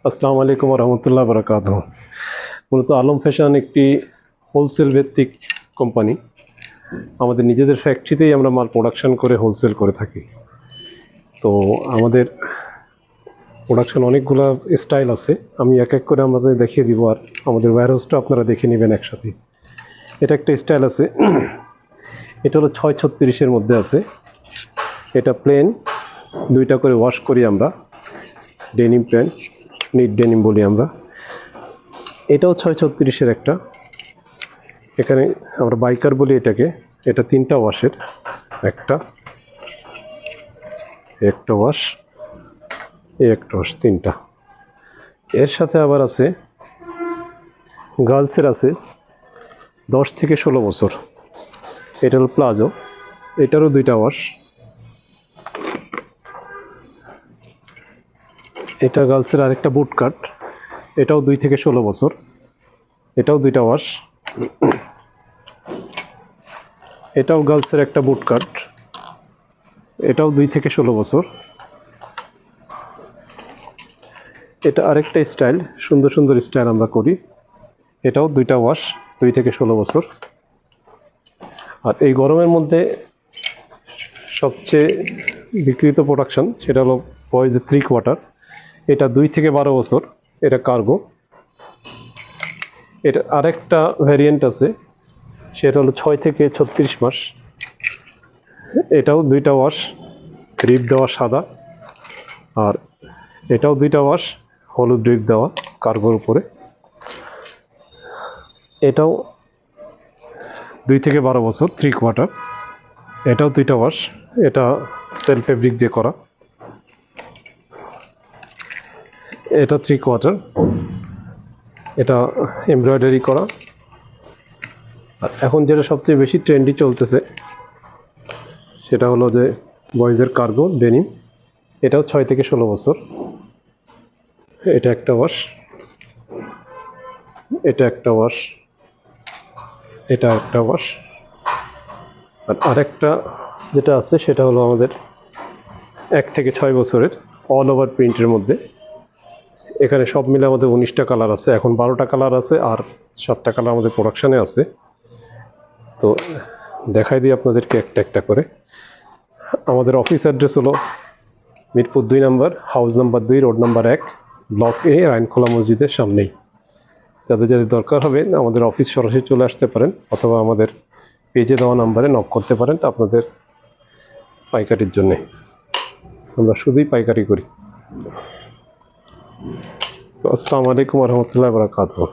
আসসালামু আলাইকুম রহমতুল্লাহ বারাকাতুহু। মূলত আলম ফ্যাশন একটি হোলসেল ভিত্তিক কোম্পানি। আমাদের নিজেদের ফ্যাক্টরিতেই আমরা মাল প্রোডাকশন করে হোলসেল করে থাকি। তো আমাদের প্রোডাকশন অনেকগুলো স্টাইল আছে, আমি এক এক করে আমাদের দেখিয়ে দিব, আর আমাদের ওয়্যারহাউসটা আপনারা দেখে নেবেন একসাথে। এটা একটা স্টাইল আছে, এটা হলো 636-এর মধ্যে আছে। এটা প্লেন, দুইটা করে ওয়াশ করি আমরা, ডেনিম প্যান্ট, নিট ডেনিম বলি আমরা। এটাও 636-এর একটা, এখানে আমরা বাইকার বলি এটাকে। এটা 3টা ওয়াশের, একটা ওয়াশ, একটা ওয়াশ, 3টা। এর সাথে আবার আছে গার্লসের, আছে 10 থেকে 16 বছর। এটা হলো প্লাজো, এটারও 2টা ওয়াশ। এটা গার্লসের আরেকটা বুট কাট, এটাও 2 থেকে 16 বছর, এটাও 2টা ওয়াশ। এটাও গার্লসের একটা বুট কাট, এটাও 2 থেকে 16 বছর। এটা আরেকটা স্টাইল, সুন্দর সুন্দর স্টাইল আমরা করি, এটাও 2টা ওয়াশ, 2 থেকে 16 বছর। আর এই গরমের মধ্যে সবচেয়ে বিক্রিত প্রোডাকশন সেটা হলো বয়েজের 3 কোয়ার্টার। এটা 2 থেকে 12 বছর, এটা কার্গো। এটা আরেকটা ভ্যারিয়েন্ট আছে, সেটা হলো 6 থেকে 36 মাস। এটাও 2টা ওয়াশ, রিপ দেওয়া সাদা, আর এটাও 2টা ওয়াশ, হলুদ রিপ দেওয়া কার্গোর উপরে। এটাও 2 থেকে 12 বছর, 3 কোয়ার্টার। এটাও 2টা ওয়াশ, এটা সেলফ ফেব্রিক দিয়ে করা। এটা 3 কোয়ার্টার, এটা এমব্রয়ডারি করা। আর এখন যেটা সবচেয়ে বেশি ট্রেন্ডি চলতেছে সেটা হলো যে বয়েজের কার্গো ডেনিম। এটাও 6 থেকে 16 বছর। এটা একটা ওয়াশ, এটা একটা ওয়াশ, এটা একটা ওয়াশ। আর আরেকটা যেটা আছে সেটা হলো আমাদের 1 থেকে 6 বছরের, অল ওভার প্রিন্টের মধ্যে। এখানে সব মিলে আমাদের 19টা কালার আছে, এখন 12টা কালার আছে, আর 7টা কালার আমাদের প্রোডাকশানে আছে। তো দেখাই দিই আপনাদেরকে একটা একটা করে। আমাদের অফিস অ্যাড্রেস হলো মিরপুর 2 নম্বর, house number 2, road number 1, block A, Rainkhola মসজিদের সামনেই। যাদের যাদের দরকার হবে আমাদের অফিস সরাসরি চলে আসতে পারেন, অথবা আমাদের পেজে দেওয়া নাম্বারে নক করতে পারেন আপনাদের পাইকারির জন্যে। আমরা শুধুই পাইকারি করি। আসসালামু আলাইকুম রহমতুল্লাহ বারাকাতুহু।